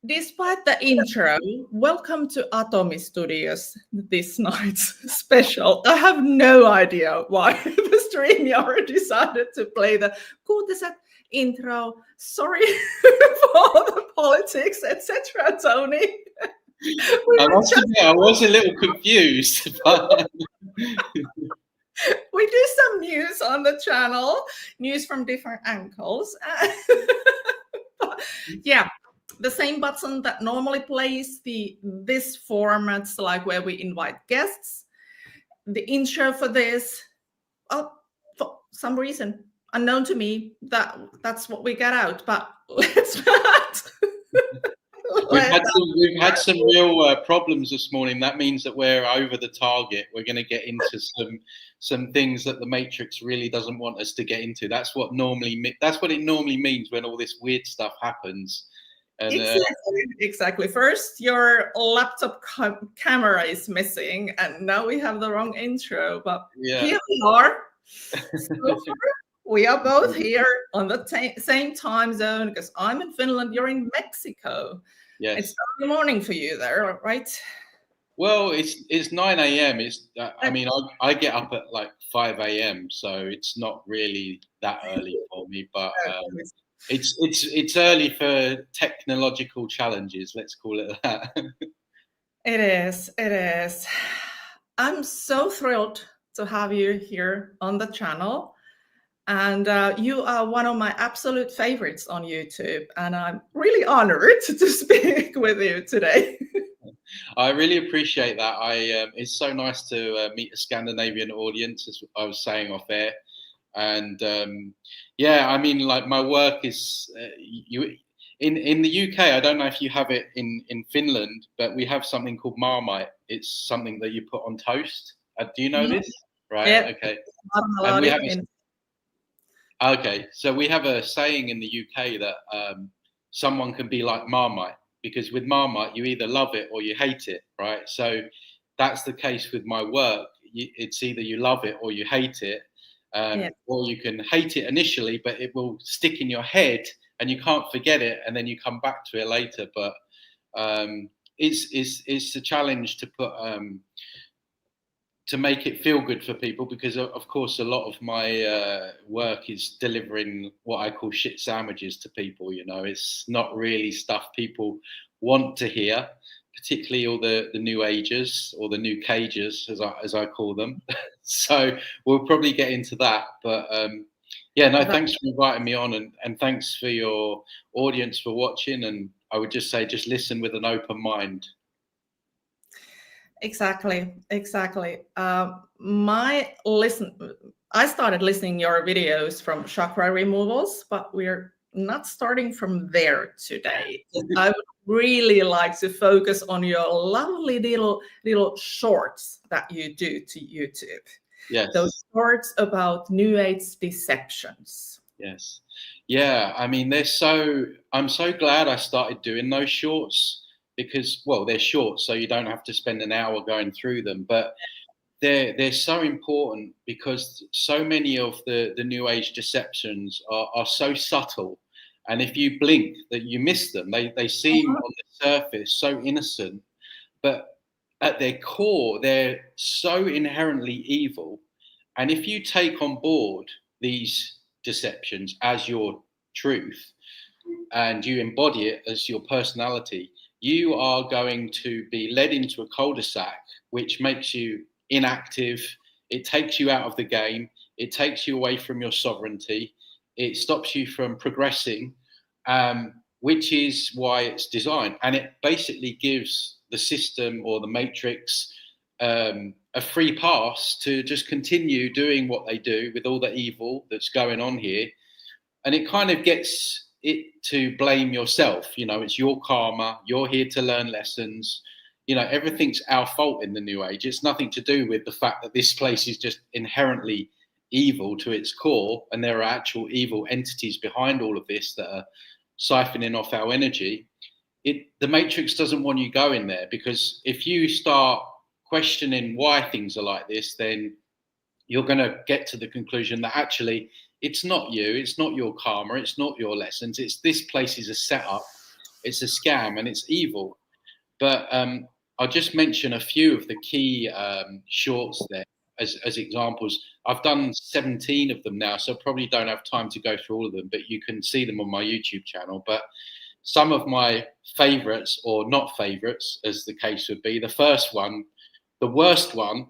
Despite the intro, welcome to Atomistudios this night's special. I have no idea why the StreamYard decided to play the kuutiset intro. Sorry for the politics, etc., Tony. I was a little confused. But we do some news on the channel, news from different angles. Yeah. The same button that normally plays this format's like where we invite guests. The intro for this, for some reason unknown to me, that's what we got out. But let's not. We've had some real problems this morning. That means that we're over the target. We're going to get into some things that the Matrix really doesn't want us to get into. That's what it normally means when all this weird stuff happens. And, exactly. First, your laptop camera is missing, and now we have the wrong intro. But here we are. So we are both here on the same time zone because I'm in Finland. You're in Mexico. Yes. It's early morning for you there, right? Well, it's 9 a.m. I get up at like 5 a.m. So it's not really that early for me, but. It's early for technological challenges. Let's call it that. It is. I'm so thrilled to have you here on the channel, and you are one of my absolute favorites on YouTube, and I'm really honored to speak with you today. I really appreciate that. It's so nice to meet a Scandinavian audience, as I was saying off air. And like my work is in the UK. I don't know if you have it in Finland, but we have something called Marmite. It's something that you put on toast. Do you know this? Right. Yeah. Okay. And we have so we have a saying in the UK that someone can be like Marmite, because with Marmite you either love it or you hate it, right? So that's the case with my work. It's either you love it or you hate it. Or you can hate it initially, but it will stick in your head and you can't forget it, and then you come back to it later. But it's a challenge to put to make it feel good for people, because of course a lot of my work is delivering what I call shit sandwiches to people. You know, it's not really stuff people want to hear, particularly all the new agers or the new cagers, as I call them. So we'll probably get into that. But thanks for inviting me on, and thanks for your audience for watching. And I would just say, just listen with an open mind. Exactly. I started listening your videos from chakra removals, but we're not starting from there today. I would really like to focus on your lovely little shorts that you do to YouTube. Yes. Those shorts about New Age deceptions. Yes. Yeah. I mean, I'm so glad I started doing those shorts, because, well, they're short, so you don't have to spend an hour going through them. But they're so important, because so many of the New Age deceptions are so subtle. And if you blink, that you miss them. They seem on the surface so innocent, but at their core, they're so inherently evil. And if you take on board these deceptions as your truth, and you embody it as your personality, you are going to be led into a cul-de-sac, which makes you inactive. It takes you out of the game. It takes you away from your sovereignty. It stops you from progressing, which is why it's designed. And it basically gives the system or the Matrix a free pass to just continue doing what they do with all the evil that's going on here. And it kind of gets it to blame yourself. You know, it's your karma. You're here to learn lessons. You know, everything's our fault in the New Age. It's nothing to do with the fact that this place is just inherently evil to its core, and there are actual evil entities behind all of this that are siphoning off our energy. The Matrix doesn't want you going there, because if you start questioning why things are like this, then you're going to get to the conclusion that actually it's not you, it's not your karma, it's not your lessons. It's this place is a setup. it's a scam and it's evil. But I'll just mention a few of the key shorts there as examples. I've done 17 of them now, so probably don't have time to go through all of them, but you can see them on my YouTube channel. But some of my favorites, or not favorites, as the case would be, the first one, the worst one,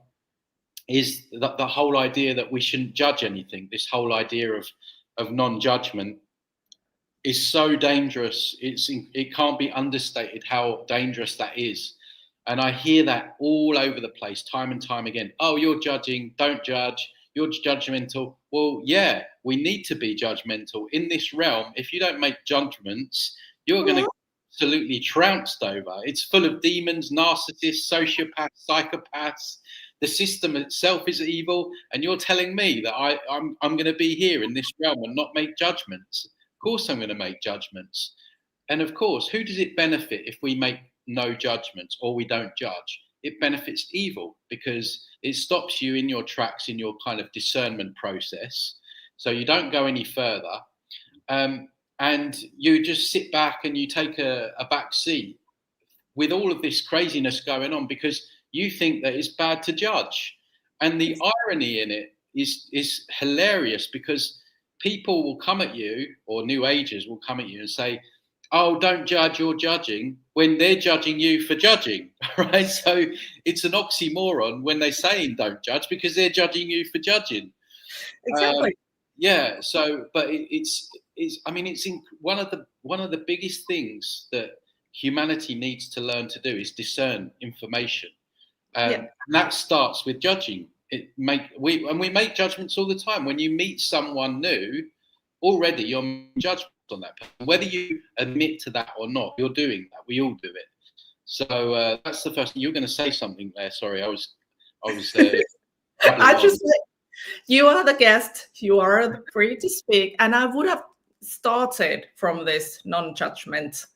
is the whole idea that we shouldn't judge anything. This whole idea of non-judgment is so dangerous. It can't be understated how dangerous that is. And I hear that all over the place, time and time again. Oh, you're judging, don't judge, you're judgmental. Well, yeah, we need to be judgmental. In this realm, if you don't make judgments, you're going to get absolutely trounced over. It's full of demons, narcissists, sociopaths, psychopaths. The system itself is evil, and you're telling me that I'm going to be here in this realm and not make judgments. Of course I'm going to make judgments. And of course, who does it benefit if we make no judgments or we don't judge? It benefits evil, because it stops you in your tracks, in your kind of discernment process. So you don't go any further. And you just sit back and you take a back seat with all of this craziness going on, because you think that it's bad to judge. And the irony in it is hilarious, because people will come at you, or new agers will come at you and say, oh, don't judge, you're judging, when they're judging you for judging, right? So it's an oxymoron when they're saying don't judge, because they're judging you for judging. Exactly. Yeah. So, but it's I mean, it's one of the biggest things that humanity needs to learn to do is discern information. And that starts with judging. We make judgments all the time. When you meet someone new, already you're making judgments on that person. Whether you admit to that or not, you're doing that. We all do it. So that's the first thing. You're going to say something there. Sorry, I was. I just. You are the guest. You are free to speak, and I would have started from this non-judgment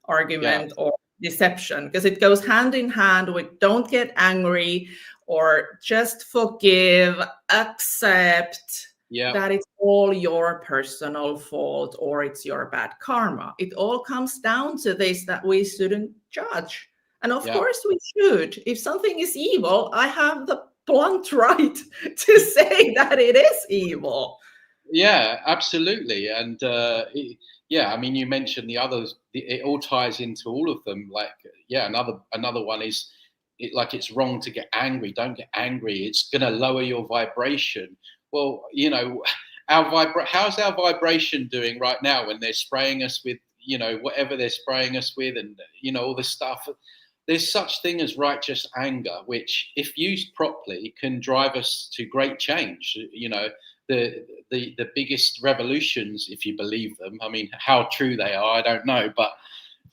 argument or deception, because it goes hand in hand with don't get angry, or just forgive, accept that it's all your personal fault, or it's your bad karma. It all comes down to this, that we shouldn't judge. And of course we should. If something is evil, I have the blunt right to say that it is evil. Yeah, absolutely. And I mean, you mentioned the others. It all ties into all of them. Like, another one is it's wrong to get angry. Don't get angry. It's going to lower your vibration. Well, you know, how's our vibration doing right now when they're spraying us with, you know, whatever they're spraying us with, and you know, all this stuff. There's such thing as righteous anger, which, if used properly, can drive us to great change. You know, the biggest revolutions, if you believe them. I mean, how true they are, I don't know, but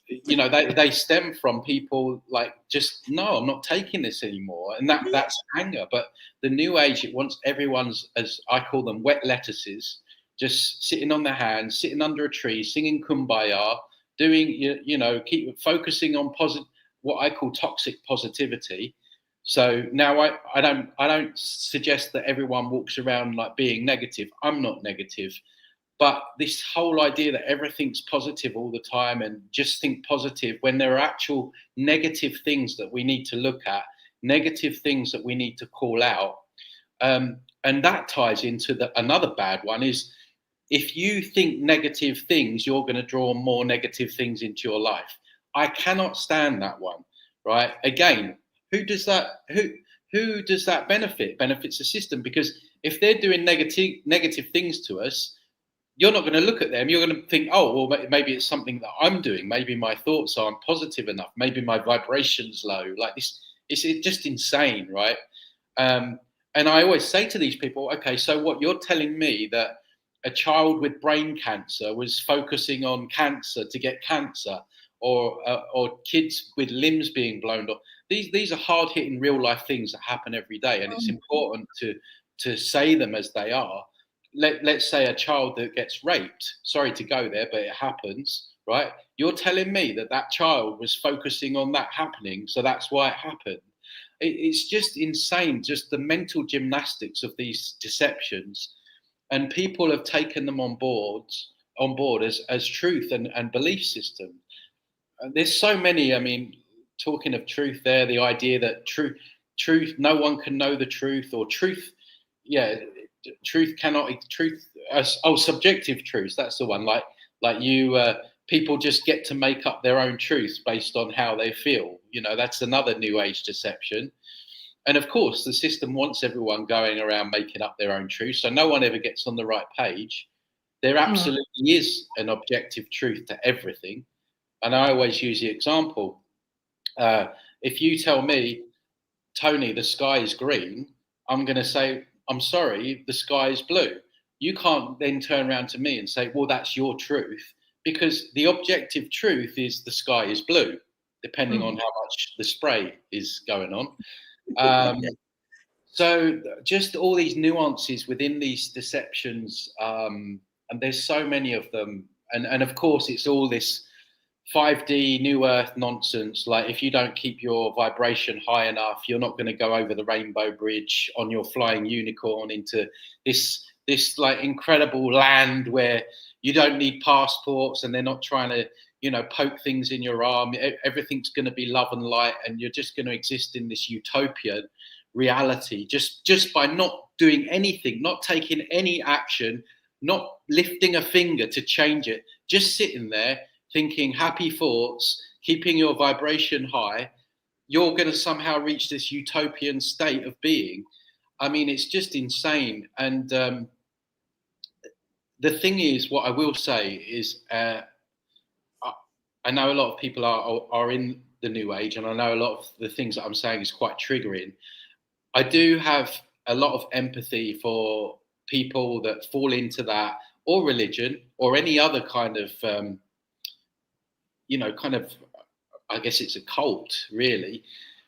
you know, they stem from people like, just no, I'm not taking this anymore, and that's anger. But the new age, it wants everyone's, as I call them, wet lettuces, just sitting on their hands, sitting under a tree, singing Kumbaya, doing you know, keep focusing on what I call toxic positivity. So now I don't suggest that everyone walks around like being negative. I'm not negative. But this whole idea that everything's positive all the time and just think positive, when there are actual negative things that we need to look at, negative things that we need to call out. And that ties into another bad one is, if you think negative things, you're going to draw more negative things into your life. I cannot stand that one, right? Again, who does that benefit? Benefits the system, because if they're doing negative things to us, you're not going to look at them. You're going to think, oh, well, maybe it's something that I'm doing. Maybe my thoughts aren't positive enough. Maybe my vibration's low. Like this, it's just insane, right? And I always say to these people, okay, so what, you're telling me that a child with brain cancer was focusing on cancer to get cancer, or kids with limbs being blown off. These are hard-hitting real-life things that happen every day, and it's important to say them as they are. Let's say a child that gets raped. Sorry to go there, but it happens, right? You're telling me that child was focusing on that happening, so that's why it happened. It's just insane, just the mental gymnastics of these deceptions, and people have taken them on board as truth and belief system. there's so many. I mean, talking of truth, there, the idea that truth, no one can know the truth, or truth, yeah, truth cannot truth. Subjective truths. That's the one. Like you, people just get to make up their own truths based on how they feel. That's another New Age deception. And of course, the system wants everyone going around making up their own truth, so no one ever gets on the right page. There absolutely is an objective truth to everything. And I always use the example. If you tell me, Tony, the sky is green, I'm going to say, I'm sorry, the sky is blue. You can't then turn around to me and say, well, that's your truth, because the objective truth is the sky is blue, depending on how much the spray is going on. So just all these nuances within these deceptions, and there's so many of them. And of course, it's all this 5D New Earth nonsense. Like, if you don't keep your vibration high enough, you're not going to go over the Rainbow Bridge on your flying unicorn into this like incredible land where you don't need passports, and they're not trying to, poke things in your arm. Everything's going to be love and light, and you're just going to exist in this utopian reality just by not doing anything, not taking any action, not lifting a finger to change it, just sitting there thinking happy thoughts, keeping your vibration high. You're going to somehow reach this utopian state of being. I mean, it's just insane. And the thing is, what I will say is, I know a lot of people are in the New Age, and I know a lot of the things that I'm saying is quite triggering. I do have a lot of empathy for people that fall into that, or religion, or any other kind of, I guess it's a cult, really,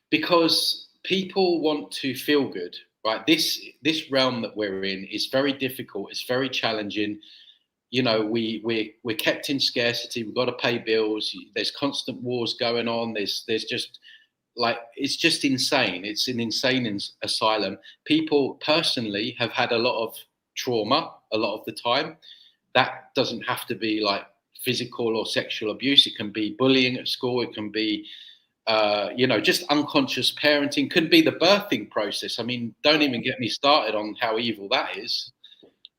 because people want to feel good, right? This realm that we're in is very difficult. It's very challenging. We're kept in scarcity. We've got to pay bills. There's constant wars going on. There's just like, it's just insane. It's an insane asylum. People personally have had a lot of trauma a lot of the time. That doesn't have to be like physical or sexual abuse. It can be bullying at school. It can be, just unconscious parenting. Could be the birthing process. I mean, don't even get me started on how evil that is.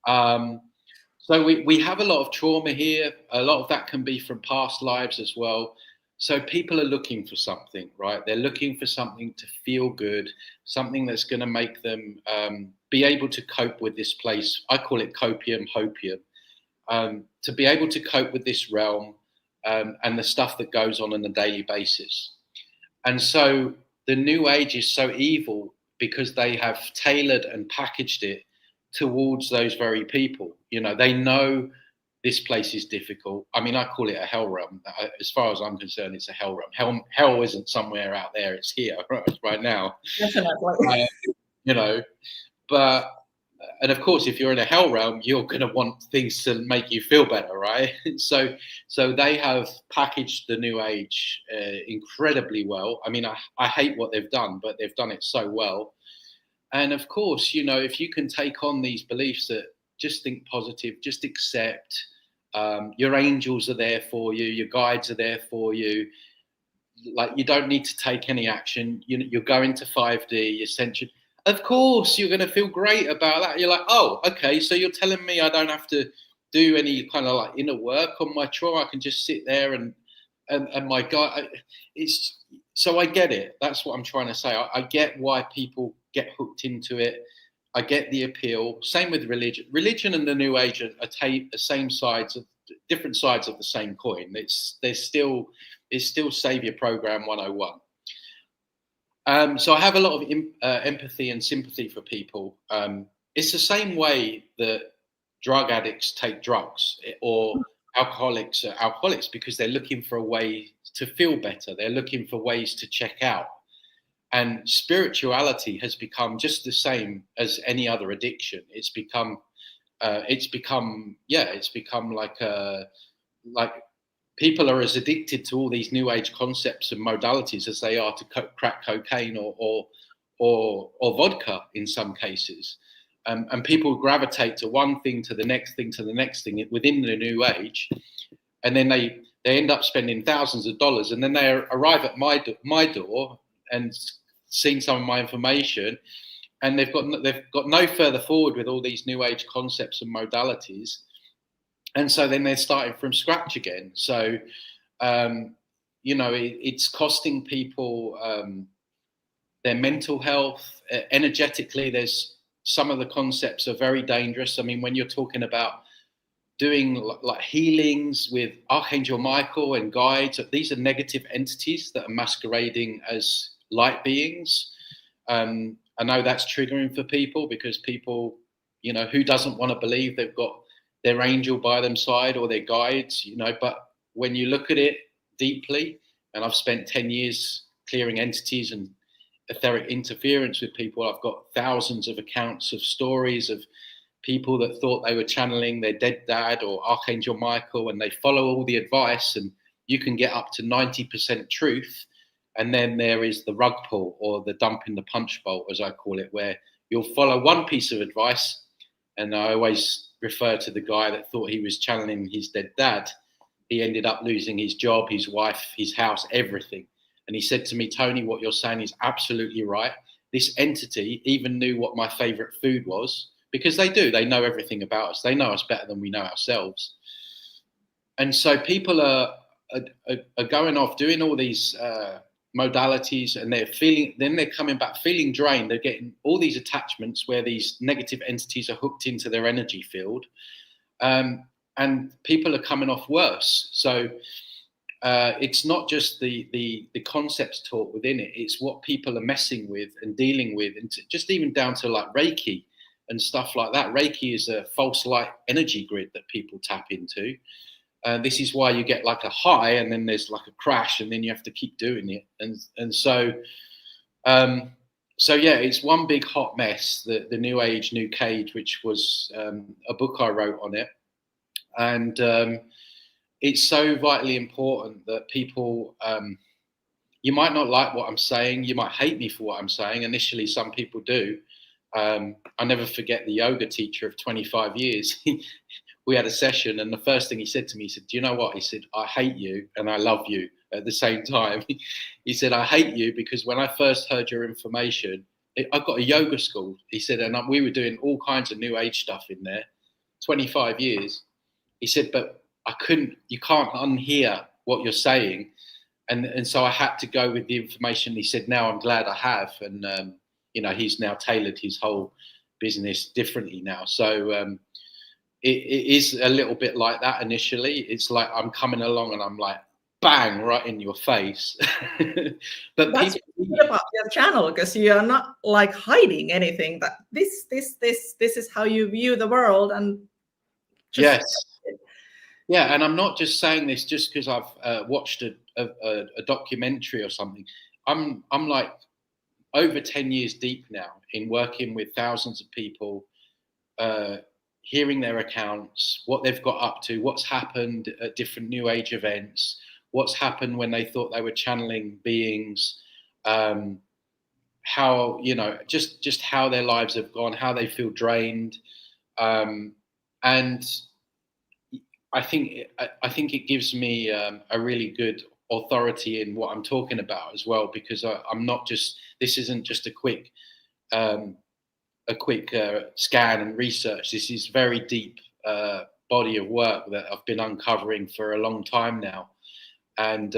So we have a lot of trauma here. A lot of that can be from past lives as well. So people are looking for something, right? They're looking for something to feel good, something that's going to make them be able to cope with this place. I call it copium, hopium. To be able to cope with this realm and the stuff that goes on a daily basis. And so the New Age is so evil because they have tailored and packaged it towards those very people. They know this place is difficult. I mean, I call it a hell realm. As far as I'm concerned, it's a hell realm. Hell isn't somewhere out there. It's here right now. Definitely. But and of course, if you're in a hell realm, you're going to want things to make you feel better, right? So they have packaged the New Age incredibly well. I mean, I hate what they've done, but they've done it so well. And of course, if you can take on these beliefs that just think positive, just accept, your angels are there for you, your guides are there for you. Like, you don't need to take any action. You're going to 5D, you're sentient. Of course, you're going to feel great about that. You're like, oh, okay, so you're telling me I don't have to do any kind of like inner work on my trauma. I can just sit there and my God, so I get it. That's what I'm trying to say. I get why people get hooked into it. I get the appeal. Same with religion. Religion and the New Age are different sides of the same coin. It's still Savior Program 101. So I have a lot of empathy and sympathy for people. It's the same way that drug addicts take drugs, or alcoholics are alcoholics, because they're looking for a way to feel better. They're looking for ways to check out. And spirituality has become just the same as any other addiction. It's become like people are as addicted to all these New Age concepts and modalities as they are to crack cocaine or vodka in some cases. And people gravitate to one thing, to the next thing, to the next thing within the New Age. And then they they end up spending thousands of dollars, and then they arrive at my door and seen some of my information, and they've got no further forward with all these new age concepts and modalities, and so then they're starting from scratch again. So it's costing people their mental health. Energetically, there's some of the concepts are very dangerous. I mean, when you're talking about doing like healings with Archangel Michael and guides, these are negative entities that are masquerading as light beings. I know that's triggering for people, because people, who doesn't want to believe they've got their angel by their side or their guides, but when you look at it deeply, and I've spent 10 years clearing entities and etheric interference with people, I've got thousands of accounts of stories of people that thought they were channeling their dead dad or Archangel Michael, and they follow all the advice, and you can get up to 90% truth. And then there is the rug pull, or the dump in the punch bowl, as I call it, where you'll follow one piece of advice. And I always refer to the guy that thought he was channeling his dead dad. He ended up losing his job, his wife, his house, everything. And he said to me, Tony, what you're saying is absolutely right. This entity even knew what my favorite food was, because they do. They know everything about us. They know us better than we know ourselves. And so people are going off doing all these modalities, and they're coming back feeling drained. They're getting all these attachments where these negative entities are hooked into their energy field. And people are coming off worse. So it's not just the concepts taught within it. It's what people are messing with and dealing with, and just even down to like Reiki and stuff like that. Reiki is a false light energy grid that people tap into. This is why you get like a high, and then there's like a crash, and then you have to keep doing it. And so yeah, it's one big hot mess. The New Age, New Cage, which was a book I wrote on it, and it's so vitally important that people. You might not like what I'm saying. You might hate me for what I'm saying. Initially, some people do. I never forget the yoga teacher of 25 years. We had a session, and the first thing he said to me, he said, do you know what? He said, I hate you and I love you at the same time. He said, I hate you because when I first heard your information, I've got a yoga school. He said, and we were doing all kinds of new age stuff in there, 25 years. He said, but you can't unhear what you're saying. And so I had to go with the information. He said, now I'm glad I have. And, he's now tailored his whole business differently now. So it is a little bit like that initially. It's like I'm coming along and I'm like, bang, right in your face. But that's good about your channel, because you are not like hiding anything. That this is how you view the world. And yes. Yeah, and I'm not just saying this just because I've watched a documentary or something. I'm like over 10 years deep now in working with thousands of people, hearing their accounts, what they've got up to, what's happened at different New Age events, what's happened when they thought they were channeling beings, how, just how their lives have gone, how they feel drained. And I think it gives me a really good authority in what I'm talking about as well, because I'm not just, this isn't just a quick scan and research. This is very deep body of work that I've been uncovering for a long time now, and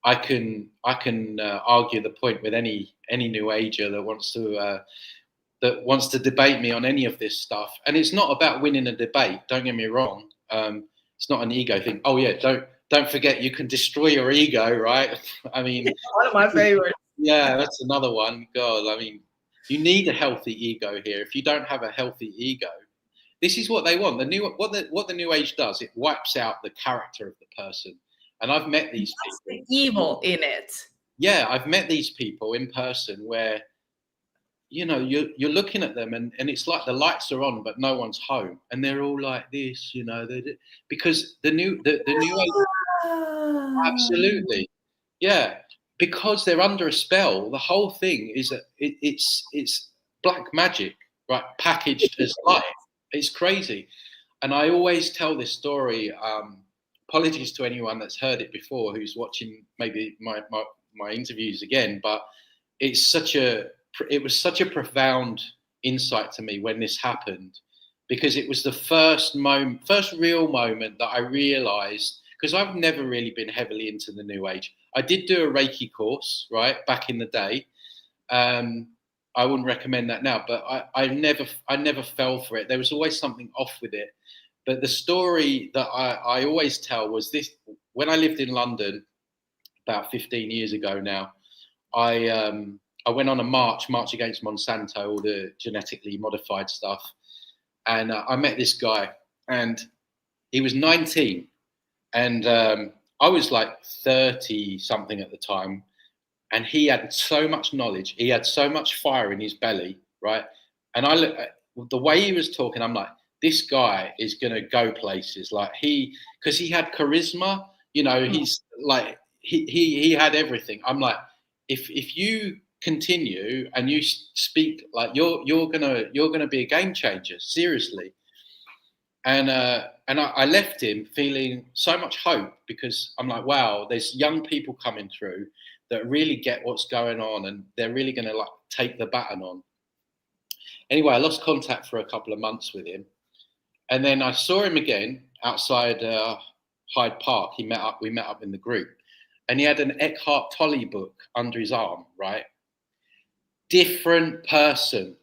I can argue the point with any New Ager that wants to debate me on any of this stuff. And it's not about winning a debate. Don't get me wrong. It's not an ego thing. Oh yeah, don't forget you can destroy your ego, right? I mean, one of my favorites. Yeah, that's another one. God, I mean, you need a healthy ego here. If you don't have a healthy ego, this is what they want. What the New Age does, it wipes out the character of the person. And I've met these people. The evil in it. Yeah, I've met these people in person where, you're looking at them and it's like the lights are on, but no one's home, and they're all like this, because the New Age, absolutely, yeah, because they're under a spell. The whole thing is it's black magic, right, packaged as light. It's crazy. And I always tell this story. apologies to anyone that's heard it before who's watching maybe my interviews again, but it was such a profound insight to me when this happened, because it was the first real moment that I realized, because I've never really been heavily into the New Age. I did do a Reiki course, right, back in the day. I wouldn't recommend that now, but I never fell for it. There was always something off with it. But the story that I always tell was this: when I lived in London about 15 years ago now, I went on a march against Monsanto, all the genetically modified stuff, and I met this guy, and he was 19, and I was like 30 something at the time. And he had so much knowledge. He had so much fire in his belly, right? And I look at the way he was talking. I'm like, this guy is going to go places. Like because he had charisma. You know, he's like he had everything. I'm like, if you continue and you speak like you're gonna be a game changer, seriously. And I left him feeling so much hope, because I'm like, wow, there's young people coming through that really get what's going on, and they're really going to like take the baton on. Anyway, I lost contact for a couple of months with him, and then I saw him again outside Hyde Park. We met up in the group, and he had an Eckhart Tolle book under his arm, right? Different person,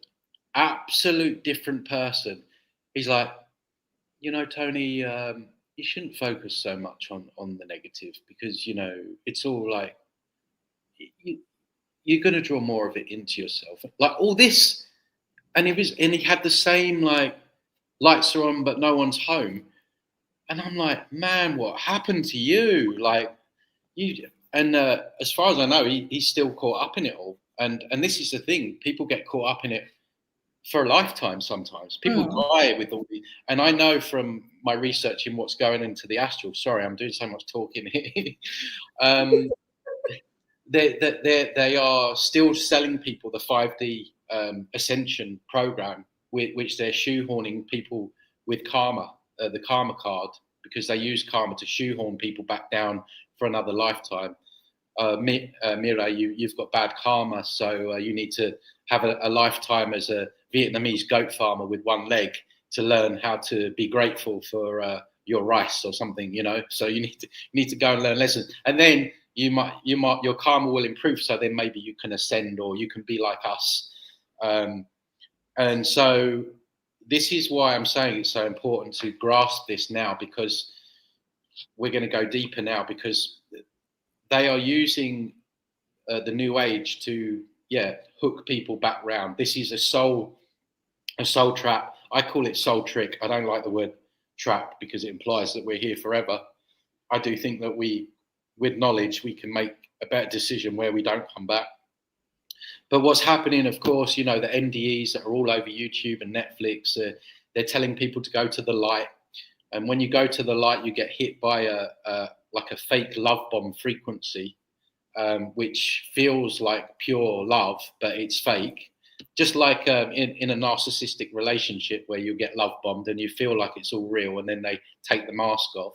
absolute different person. He's like, you know, Tony, you shouldn't focus so much on the negative, because, you know, it's all like, you're going to draw more of it into yourself, like all this. And he had the same, like, lights are on but no one's home, and I'm like, man, what happened to you? Like, you. And as far as I know, he's still caught up in it all, and this is the thing, people get caught up in it for a lifetime. Sometimes people die with all the, and I know from my research in what's going into the astral, sorry, I'm doing so much talking here. They are still selling people the 5D ascension program, which they're shoehorning people with karma, the karma card, because they use karma to shoehorn people back down for another lifetime. Mira, you've got bad karma, so you need to have a lifetime as a Vietnamese goat farmer with one leg to learn how to be grateful for your rice or something, you know. So you need to go and learn lessons, and then your karma will improve. So then maybe you can ascend, or you can be like us. And so this is why I'm saying it's so important to grasp this now, because we're going to go deeper now, because they are using the New Age to hook people back round. This is a soul trap. I call it soul trick. I don't like the word trap, because it implies that we're here forever. I do think that with knowledge, we can make a better decision where we don't come back. But what's happening, of course, you know, the NDEs that are all over YouTube and Netflix, they're telling people to go to the light. And when you go to the light, you get hit by a fake love bomb frequency, which feels like pure love, but it's fake. Just like in a narcissistic relationship where you get love bombed and you feel like it's all real, and then they take the mask off.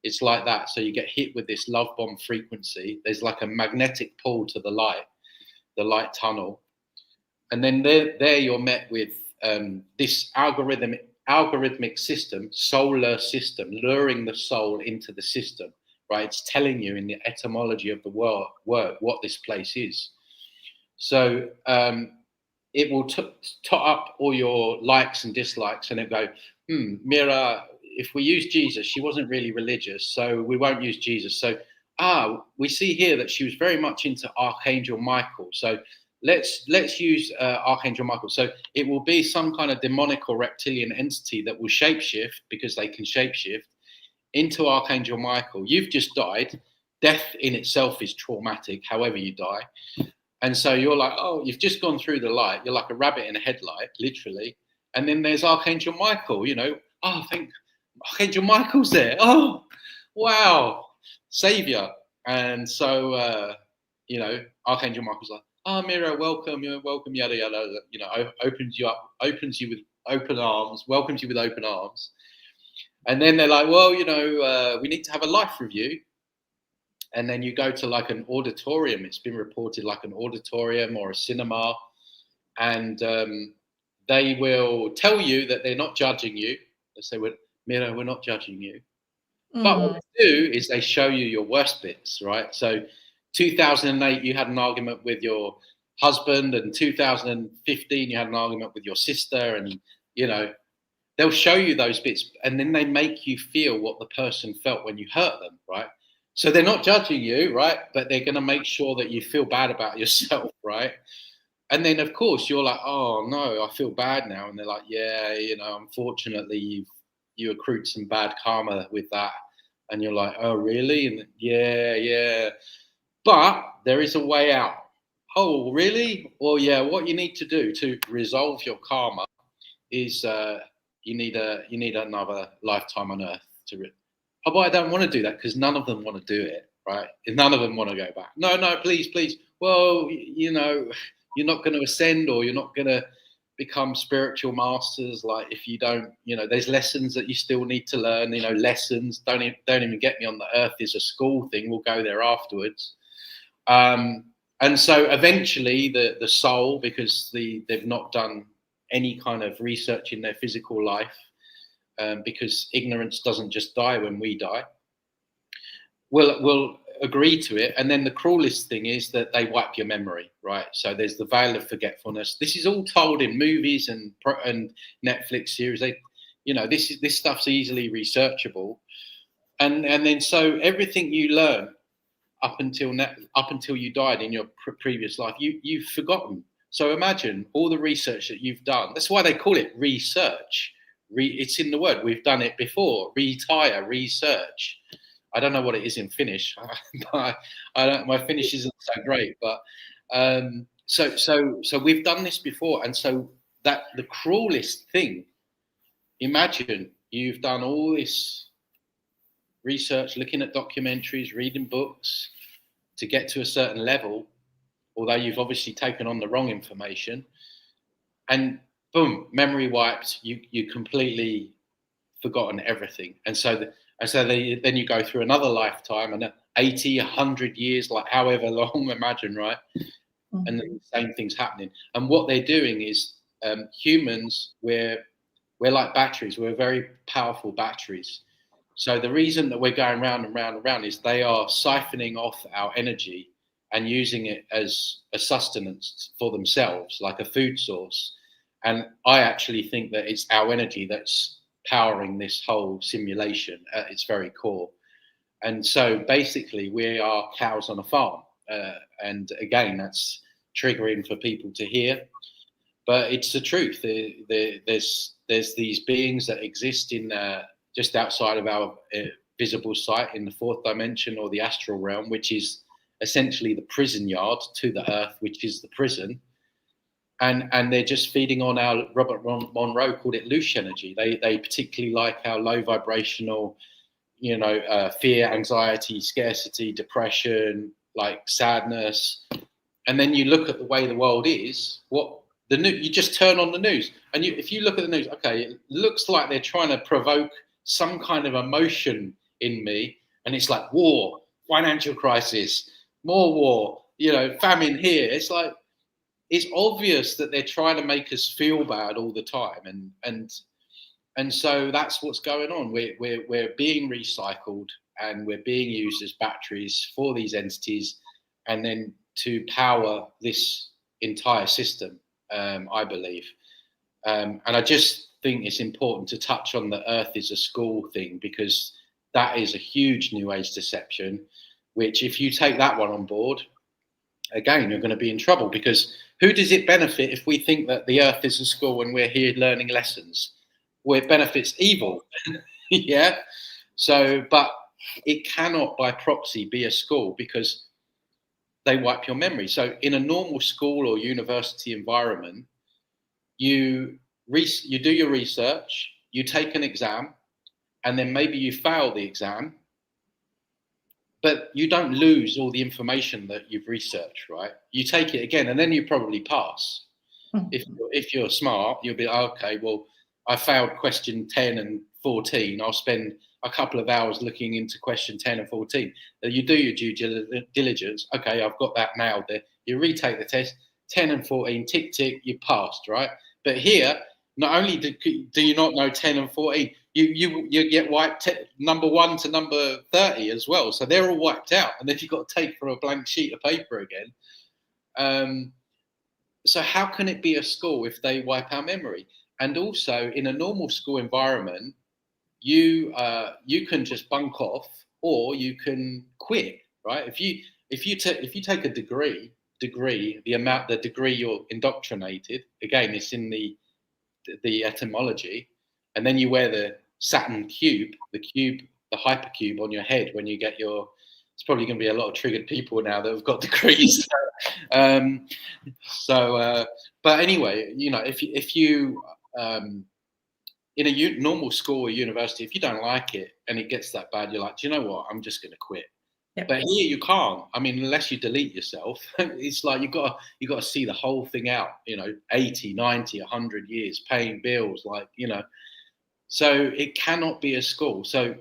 It's like that. So you get hit with this love bomb frequency. There's like a magnetic pull to the light tunnel. And then there you're met with this algorithmic system, solar system, luring the soul into the system, right? It's telling you in the etymology of the word what this place is. So it will tot up all your likes and dislikes, and it go, Mira, if we use Jesus, she wasn't really religious, so we won't use Jesus. So we see here that she was very much into Archangel Michael. So let's use Archangel Michael. So it will be some kind of demonic or reptilian entity that will shapeshift, because they can shapeshift, into Archangel Michael. You've just died. Death in itself is traumatic, however you die. And so you're like, oh, you've just gone through the light. You're like a rabbit in a headlight, literally. And then there's Archangel Michael, you know. Oh, thank Archangel Michael's there. Oh, wow, savior. And so, you know, Archangel Michael's like, oh, Mira, welcome, you're welcome, yada, yada, you know, opens you with open arms, welcomes you with open arms. And then they're like, well, we need to have a life review. And then you go to like an auditorium. It's been reported like an auditorium or a cinema. And they will tell you that they're not judging you. They say, Mira, we're not judging you. But what they do is they show you your worst bits, right? So 2008, you had an argument with your husband, and 2015, you had an argument with your sister, and, they'll show you those bits, and then they make you feel what the person felt when you hurt them, right? So they're not judging you, right? But they're going to make sure that you feel bad about yourself, right? And then, of course, you're like, oh, no, I feel bad now. And they're like, yeah, unfortunately, you accrued some bad karma with that. And you're like, oh, really? And yeah. But there is a way out. Oh, really? Well, yeah, what you need to do to resolve your karma is you need another lifetime on Earth oh, but I don't want to do that, because none of them want to do it, right? None of them want to go back. No, please. Well, you're not going to ascend, or you're not going to become spiritual masters. Like, if you don't, there's lessons that you still need to learn. Lessons. Don't even get me on the Earth is a school thing. We'll go there afterwards. And so eventually, the soul, because they've not done any kind of research in their physical life, because ignorance doesn't just die when we die, will agree to it. And then the cruelest thing is that they wipe your memory, right? So there's the veil of forgetfulness. This is all told in movies and Netflix series. This stuff's easily researchable, and then so everything you learn up until you died in your previous life, you've forgotten. So imagine all the research that you've done. That's why they call it research. It's in the word. We've done it before. Retire, research. I don't know what it is in Finnish. I don't. My Finnish isn't so great, but so we've done this before, and so that the cruelest thing. Imagine you've done all this research, looking at documentaries, reading books to get to a certain level, although you've obviously taken on the wrong information, and boom, memory wiped. You completely forgotten everything, and so then you go through another lifetime, and 80, 100 years, like however long, imagine, right? Mm-hmm. And then the same thing's happening. And what they're doing is humans, we're like batteries. We're very powerful batteries. So the reason that we're going round and round and round is they are siphoning off our energy and using it as a sustenance for themselves, like a food source. And I actually think that it's our energy that's powering this whole simulation at its very core. And so basically we are cows on a farm. And again, that's triggering for people to hear. But it's the truth. There's these beings that exist in just outside of our visible sight in the fourth dimension, or the astral realm, which is essentially the prison yard to the earth, which is the prison. And they're just feeding on our, Robert Monroe called it loose energy. They particularly like our low vibrational, fear, anxiety, scarcity, depression, like sadness. And then you look at the way the world is, you just turn on the news, and if you look at the news, okay, it looks like they're trying to provoke some kind of emotion in me, and it's like war, financial crisis, more war, famine here. It's like, it's obvious that they're trying to make us feel bad all the time, and so that's what's going on. We're being recycled, and we're being used as batteries for these entities, and then to power this entire system. I believe, and I just think it's important to touch on the Earth is a school thing, because that is a huge New Age deception, which if you take that one on board, again, you're going to be in trouble, because who does it benefit if we think that the Earth is a school and we're here learning lessons? Well, it benefits evil. Yeah. So, but it cannot by proxy be a school, because they wipe your memory. So in a normal school or university environment, you do your research, you take an exam, and then maybe you fail the exam, but you don't lose all the information that you've researched, right? You take it again, and then you probably pass. Mm-hmm. If you're smart, you'll be, okay, well, I failed question 10 and 14, I'll spend a couple of hours looking into question 10 and 14. You do your due diligence. Okay, I've got that nailed there. You retake the test, 10 and 14, tick, tick, you passed, right? But here, not only do you not know 10 and 14, you get wiped number 1 to number 30 as well. So they're all wiped out. And then you've got to take from a blank sheet of paper again. So how can it be a school if they wipe our memory? And also, in a normal school environment, you can just bunk off, or you can quit, right? If you take a degree, the degree you're indoctrinated, again, it's in the etymology, and then you wear the Saturn cube, the hypercube on your head when you get your. It's probably going to be a lot of triggered people now that have got degrees. But anyway, if you in a normal school or university, if you don't like it and it gets that bad, you're like, do you know what? I'm just going to quit. Yep. But here you can't. I mean, unless you delete yourself, it's like you got to see the whole thing out. 80, 90, 100 years paying bills, So it cannot be a school. So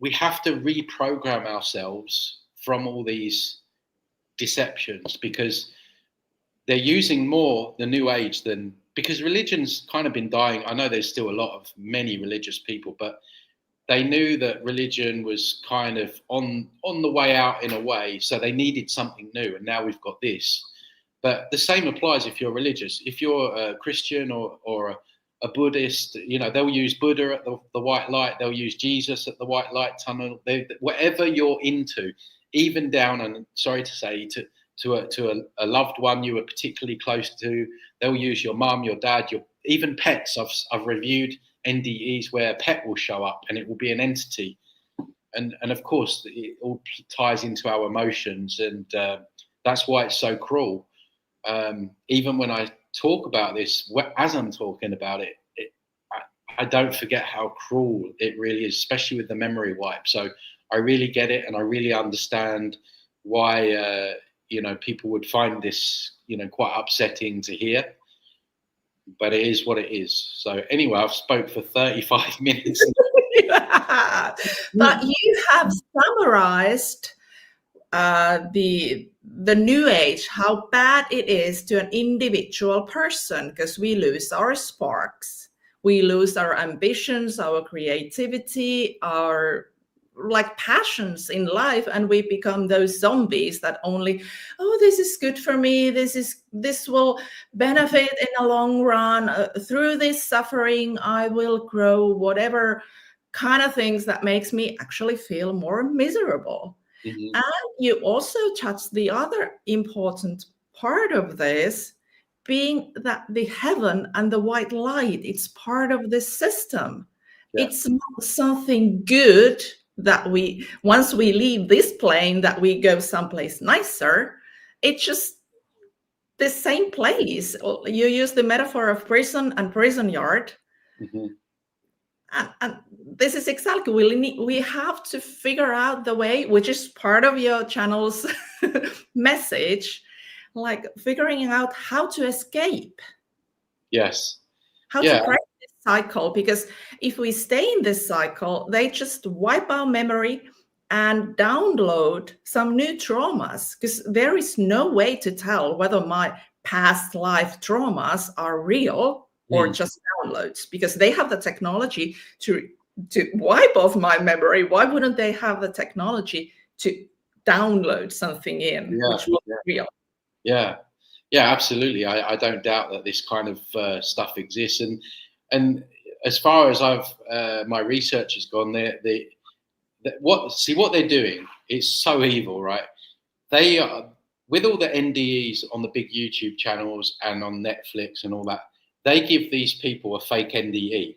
we have to reprogram ourselves from all these deceptions, because they're using more the new age than, because religion's kind of been dying. I know there's still many religious people, but they knew that religion was kind of on the way out in a way, so they needed something new, and now we've got this. But the same applies if you're religious. If you're a Christian or a Buddhist, they'll use Buddha at the white light, they'll use Jesus at the white light tunnel. Whatever you're into, even down, and sorry to say, to a loved one you were particularly close to, they'll use your mum, your dad, even pets. I've reviewed NDEs where a pet will show up and it will be an entity, and of course it all ties into our emotions, and that's why it's so cruel. Even when I talk about this, as I'm talking about it, I don't forget how cruel it really is, especially with the memory wipe. So I really get it, and I really understand why people would find this quite upsetting to hear. But it is what it is. So anyway, I've spoke for 35 minutes. Yeah. But you have summarized the new age, how bad it is to an individual person, because we lose our sparks, we lose our ambitions, our creativity, our passions in life, and we become those zombies that only, this is good for me, this will benefit in the long run, through this suffering I will grow, whatever kind of things that makes me actually feel more miserable. Mm-hmm. And you also touch the other important part of this, being that the heaven and the white light, it's part of the system. Yeah. It's not something good that once we leave this plane, that we go someplace nicer. It's just the same place. You use the metaphor of prison and prison yard. Mm-hmm. And this is exactly, we have to figure out the way, which is part of your channel's message, figuring out how to escape. Yes. How to break this cycle, because if we stay in this cycle, they just wipe our memory and download some new traumas, because there is no way to tell whether my past life traumas are real or just downloads, because they have the technology to wipe off my memory. Why wouldn't they have the technology to download something in which was real? Yeah, absolutely. I don't doubt that this kind of stuff exists. And as far as my research has gone, what they're doing is so evil, right? They are, with all the NDEs on the big YouTube channels and on Netflix and all that, they give these people a fake NDE.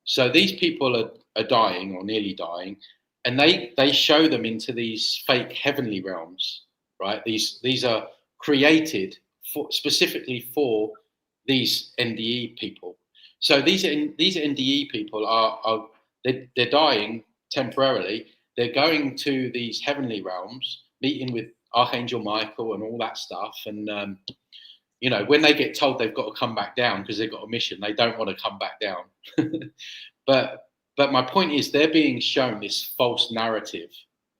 So these people are dying or nearly dying, and they show them into these fake heavenly realms, right? These are created specifically for these NDE people. So these NDE people they're dying temporarily. They're going to these heavenly realms, meeting with Archangel Michael and all that stuff, and when they get told they've got to come back down because they've got a mission, they don't want to come back down. But but my point is they're being shown this false narrative,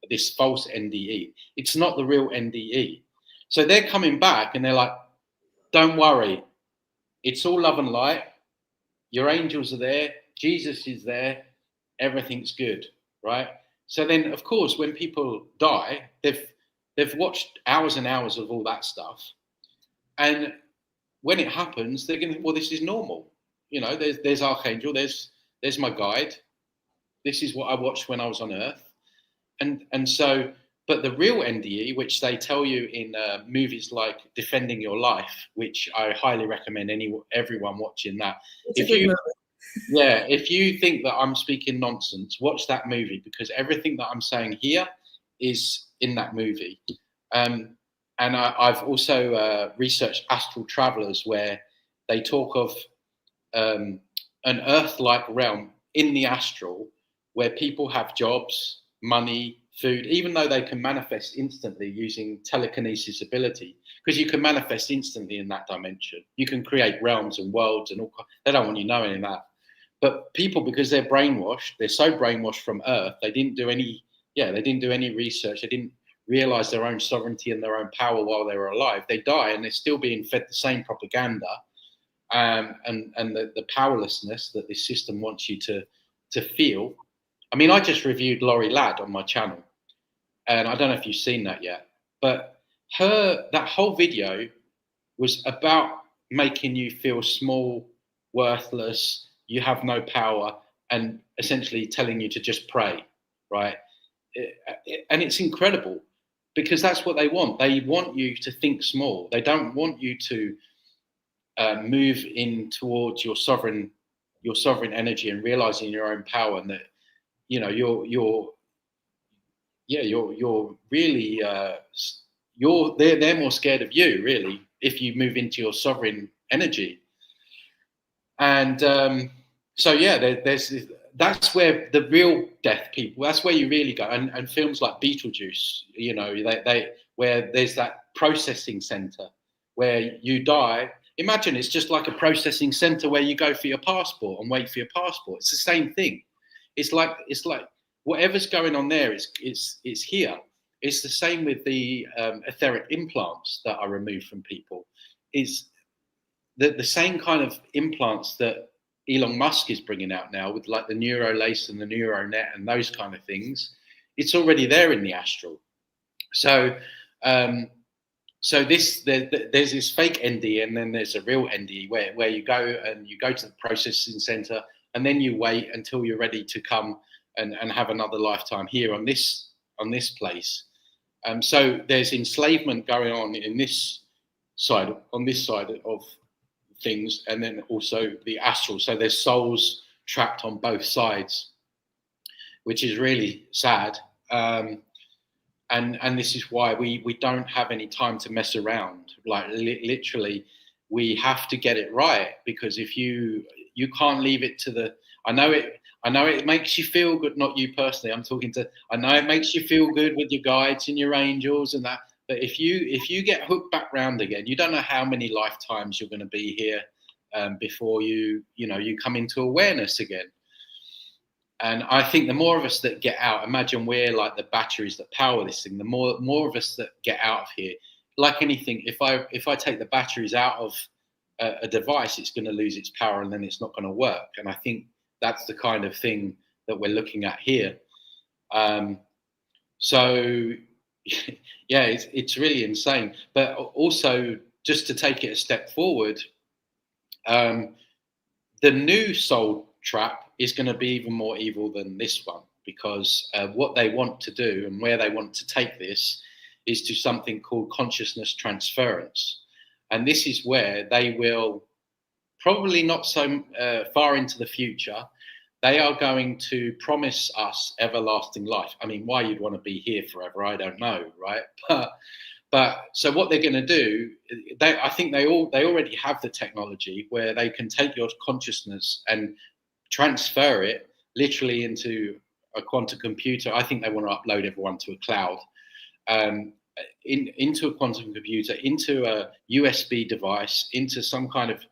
this false NDE. It's not the real NDE. So they're coming back and they're like, don't worry, it's all love and light. Your angels are there. Jesus is there. Everything's good, right? So then, of course, when people die, they've watched hours and hours of all that stuff. And when it happens, they're going to think, well, this is normal. You know, there's Archangel, there's my guide. This is what I watched when I was on Earth. And so, but the real NDE, which they tell you in movies like Defending Your Life, which I highly recommend everyone watching that. If you think that I'm speaking nonsense, watch that movie, because everything that I'm saying here is in that movie. And I've also researched astral travelers, where they talk of an Earth-like realm in the astral, where people have jobs, money, food, even though they can manifest instantly using telekinesis ability, because you can manifest instantly in that dimension. You can create realms and worlds and all. They don't want you knowing that. But people, because they're brainwashed, they're so brainwashed from Earth, they didn't do any research. They didn't realize their own sovereignty and their own power while they were alive. They die and they're still being fed the same propaganda and the powerlessness that this system wants you to feel. I mean, I just reviewed Laurie Ladd on my channel, and I don't know if you've seen that yet, but that whole video was about making you feel small, worthless, you have no power, and essentially telling you to just pray, right? And it's incredible, because that's what they want. They want you to think small. They don't want you to move in towards your sovereign energy and realizing your own power, and that, you know, you're really they're more scared of you, really, if you move into your sovereign energy. And so that's where the real death people, that's where you really go. And films like Beetlejuice, you know, they where there's that processing center where you die. Imagine it's just like a processing center where you go for your passport and wait for your passport. It's the same thing. It's like whatever's going on there is here. It's the same with the etheric implants that are removed from people. Is the same kind of implants that Elon Musk is bringing out now, with like the NeuroLace and the NeuroNet and those kind of things. It's already there in the astral. So there's this fake NDE, and then there's a real NDE where you go to the processing center, and then you wait until you're ready to come and have another lifetime here on this place. So there's enslavement going on on this side of things, and then also the astral. So there's souls trapped on both sides, which is really sad. And this is why we don't have any time to mess around. Like literally, we have to get it right, because if you can't leave it to the. I know it makes you feel good, not you personally. I know it makes you feel good with your guides and your angels and that. But if you get hooked back round again, you don't know how many lifetimes you're going to be here before you come into awareness again. And I think the more of us that get out, imagine we're like the batteries that power this thing. The more of us that get out of here, like anything, if I take the batteries out of a device, it's going to lose its power and then it's not going to work. And I think that's the kind of thing that we're looking at here. So yeah, it's really insane. But also, just to take it a step forward, the new soul trap is going to be even more evil than this one, because what they want to do and where they want to take this is to something called consciousness transference. And this is where they will, probably not so far into the future, they are going to promise us everlasting life. I mean, why you'd want to be here forever, I don't know, right? But so what they're going to do, I think they already have the technology where they can take your consciousness and transfer it literally into a quantum computer. I think they want to upload everyone to a cloud, into a quantum computer, into a USB device, into some kind of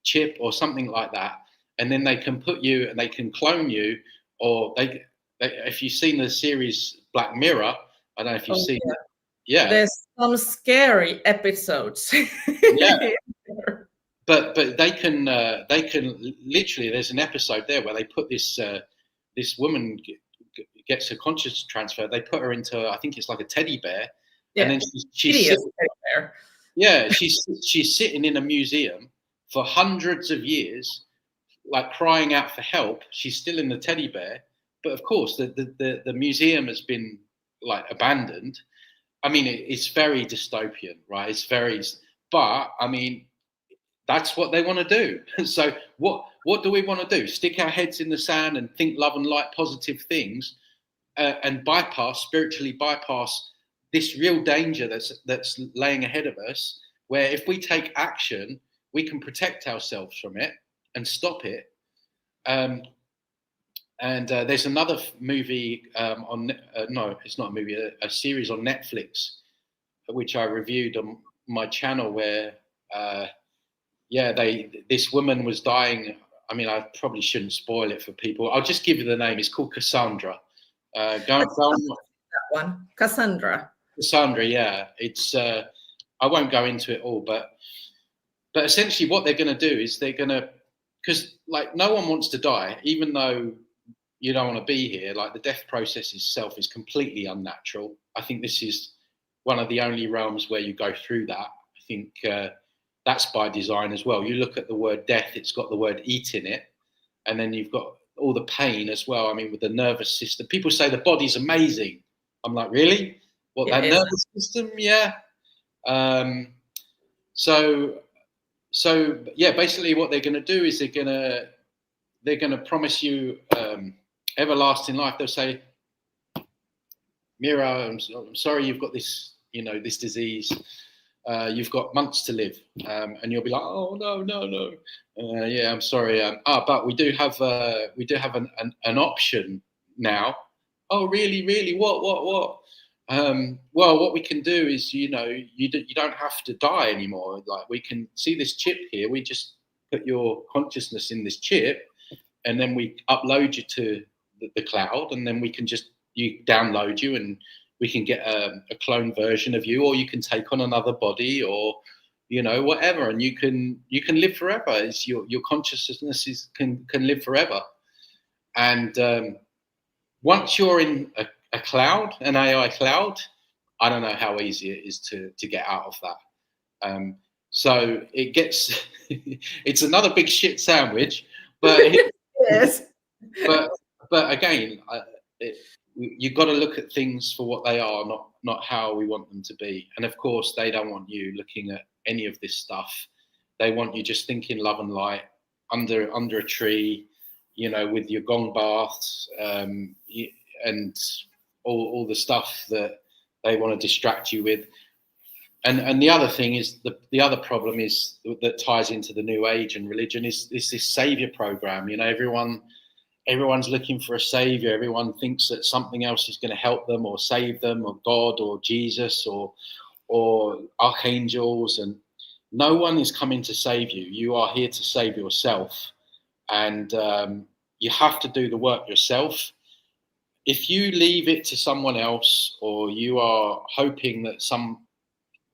chip or something like that. and then they can put you and they can clone you, or they if you've seen the series Black Mirror, I don't know if you've seen it. Yeah, there's some scary episodes. Yeah. But they can literally, there's an episode there where they put this this woman gets a conscious transfer. They put her into, I think it's like a teddy bear, and then she's sitting in a museum for hundreds of years, like crying out for help. She's still in the teddy bear, but of course the museum has been like abandoned. I mean, it's very dystopian, right? It's very, but I mean, that's what they want to do. So what do we want to do? Stick our heads in the sand and think love and light, positive things, and spiritually bypass this real danger that's laying ahead of us, where if we take action, we can protect ourselves from it and stop it. And there's another movie no, it's not a movie, a series on Netflix, which I reviewed on my channel, where this woman was dying. I mean, I probably shouldn't spoil it for people. I'll just give you the name. It's called Cassandra. Go on. That one, Cassandra. Cassandra, yeah. It's I won't go into it all, but essentially what they're going to do is they're going to, because like no one wants to die, even though you don't want to be here. Like the death process itself is completely unnatural. I think this is one of the only realms where you go through that. I think that's by design as well. You look at the word death, it's got the word eat in it. And then you've got all the pain as well. I mean, with the nervous system, people say the body's amazing. I'm like, really? What, that nervous system? Yeah. So yeah, basically what they're going to do is they're going to promise you everlasting life. They'll say, Mira, I'm sorry you've got this, this disease. You've got months to live, and you'll be like, oh no. Yeah, I'm sorry. But we do have an option now. Oh, really? What? Well, what we can do is, you don't have to die anymore. Like, we can see this chip here. We just put your consciousness in this chip, and then we upload you to the cloud, and then we can you download you, and we can get a clone version of you, or you can take on another body, or whatever, and you can live forever. It's your consciousness can live forever. And once you're in a cloud, an AI cloud, I don't know how easy it is to get out of that. So it gets it's another big shit sandwich, but yes. But again, you've got to look at things for what they are, not how we want them to be. And of course, they don't want you looking at any of this stuff. They want you just thinking love and light under a tree, with your gong baths, and all the stuff that they want to distract you with. And the other thing is, the other problem is that ties into the New Age and religion is this savior program. Everyone's looking for a savior. Everyone thinks that something else is going to help them or save them, or God or Jesus or archangels, and no one is coming to save you. You are here to save yourself, and you have to do the work yourself. If you leave it to someone else, or you are hoping that some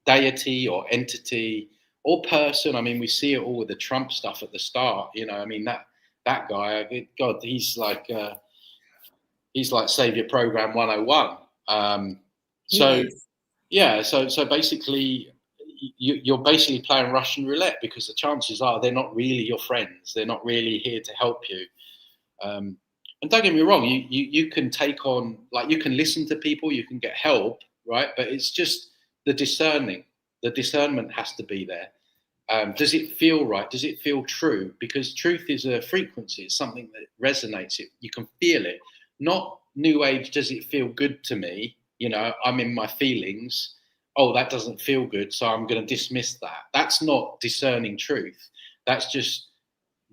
deity or entity or person, I mean, we see it all with the Trump stuff at the start, I mean, that guy, God, he's like Savior Program 101. So basically, you're basically playing Russian roulette, because the chances are they're not really your friends. They're not really here to help you. And don't get me wrong, you can take on, like, you can listen to people, you can get help, right? But it's just the discernment has to be there. Does it feel right? Does it feel true? Because truth is a frequency. It's something that resonates. You can feel it. Not New Age, does it feel good to me? I'm in my feelings. Oh, that doesn't feel good, so I'm going to dismiss that. That's not discerning truth. That's just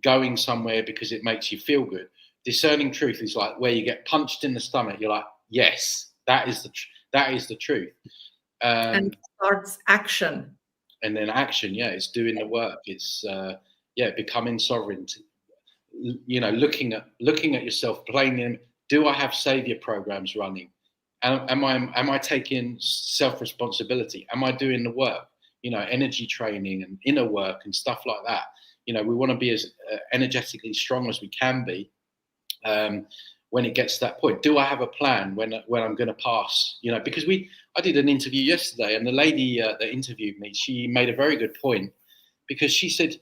going somewhere because it makes you feel good. Discerning truth is like where you get punched in the stomach. You're like, yes, that is the truth. And starts action. And then action, it's doing the work. It's becoming sovereign. looking at yourself, playing them. Do I have savior programs running? Am I taking self-responsibility? Am I doing the work? Energy training and inner work and stuff like that. We want to be as energetically strong as we can be when it gets to that point. Do I have a plan when I'm going to pass? Because I did an interview yesterday, and the lady that interviewed me, she made a very good point, because she said,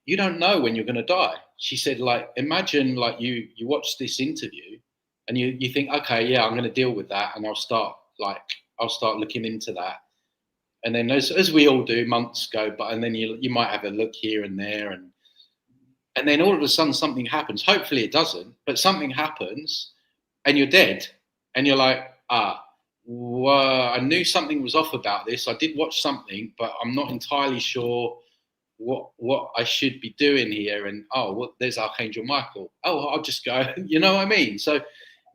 you don't know when you're going to die. She said, like, imagine like you watch this interview and you think, okay, yeah, I'm going to deal with that, and I'll start looking into that. And then as we all do, months go by, and then you might have a look here and there, and then all of a sudden something happens. Hopefully it doesn't, but something happens and you're dead, and you're like, well, I knew something was off about this. I did watch something, but I'm not entirely sure what I should be doing here. And there's Archangel Michael. I'll just go. You know what I mean? So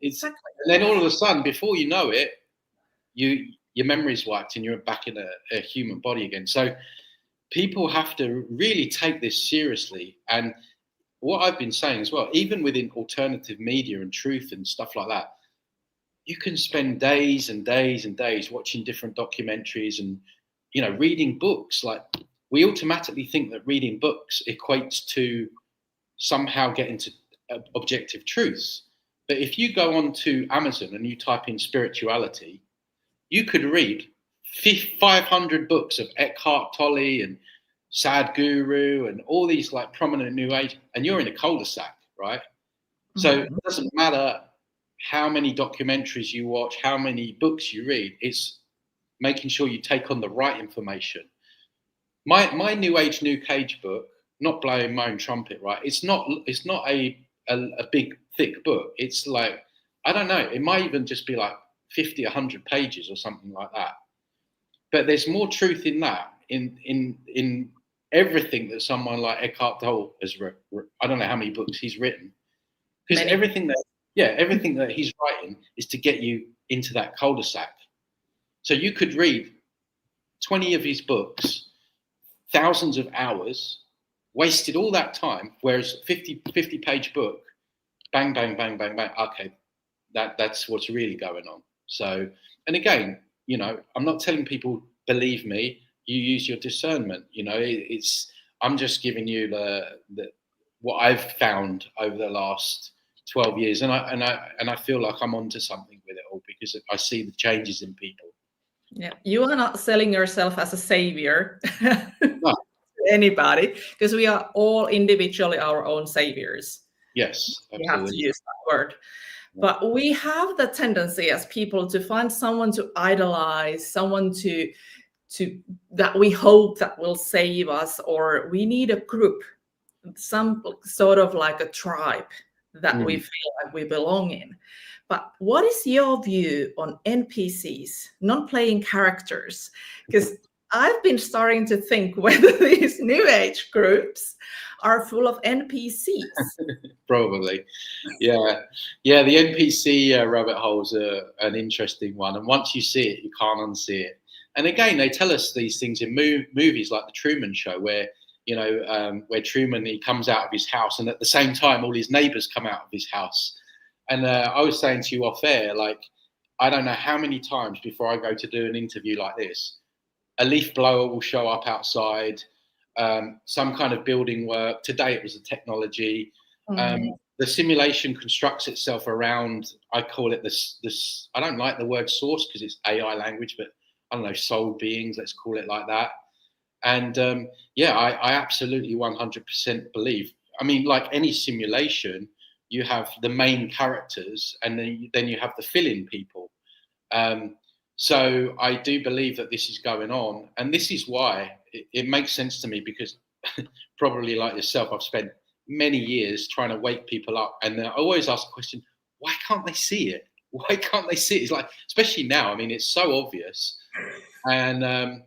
it's exactly. And then all of a sudden, before you know it, your memory's wiped and you're back in a human body again. So people have to really take this seriously. And what I've been saying as well, even within alternative media and truth and stuff like that, you can spend days and days and days watching different documentaries and reading books. Like, we automatically think that reading books equates to somehow getting to objective truths. But if you go on to Amazon and you type in spirituality, you could read 500 books of Eckhart Tolle and Sadhguru and all these like prominent New Age, and you're in a cul-de-sac, right? Mm-hmm. So it doesn't matter how many documentaries you watch, how many books you read. It's making sure you take on the right information. My New Age, New Cage book, not blowing my own trumpet, right? It's not a big, thick book. It's like, I don't know, it might even just be like 50, 100 pages or something like that. But there's more truth in that, in everything that someone like Eckhart Tolle has written. I don't know how many books he's written. Because everything that he's writing is to get you into that cul-de-sac. So you could read 20 of his books, thousands of hours, wasted all that time, whereas 50-page book, bang, bang, bang, bang, bang. Okay, that's what's really going on. So, and again, I'm not telling people, believe me, you use your discernment. I'm just giving you the what I've found over the last 12 years, and I feel like I'm onto something with it all, because I see the changes in people. Yeah, you are not selling yourself as a savior No. to anybody, because we are all individually our own saviors. Yes, absolutely. You have to use that word. But we have the tendency as people to find someone to idolize, someone to that we hope that will save us, or we need a group, some sort of like a tribe that we feel like we belong in. But what is your view on NPCs, non-playing characters? Because I've been starting to think whether these New Age groups are full of NPCs. Probably. Yeah. The NPC rabbit hole's an interesting one. And once you see it, you can't unsee it. And again, they tell us these things in movies like The Truman Show, where, where Truman, he comes out of his house, and at the same time, all his neighbors come out of his house. And I was saying to you off air, like, I don't know how many times before I go to do an interview like this, a leaf blower will show up outside, some kind of building work. Today it was a technology. The simulation constructs itself around, I call it this. I don't like the word source because it's AI language, but I don't know, soul beings, let's call it like that. And I absolutely 100% believe. I mean, like any simulation, you have the main characters, and then you have the fill-in people. So I do believe that this is going on, and this is why it makes sense to me, because probably like yourself, I've spent many years trying to wake people up, and I always ask the question, why can't they see it? Why can't they see it? It's like, especially now, I mean, it's so obvious, and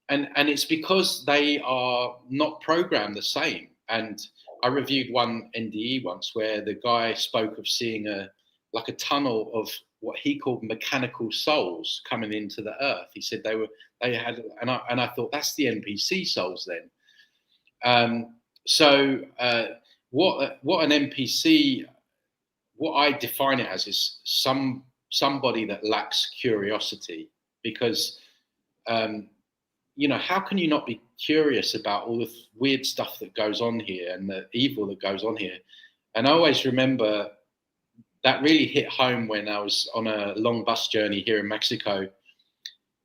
it's because they are not programmed the same. And I reviewed one NDE once where the guy spoke of seeing a tunnel of what he called mechanical souls coming into the earth. He said they had, and I thought, that's the NPC souls then. So what an NPC, what I define it as is somebody that lacks curiosity, because how can you not be curious about all the weird stuff that goes on here and the evil that goes on here? And I always remember that really hit home when I was on a long bus journey here in Mexico.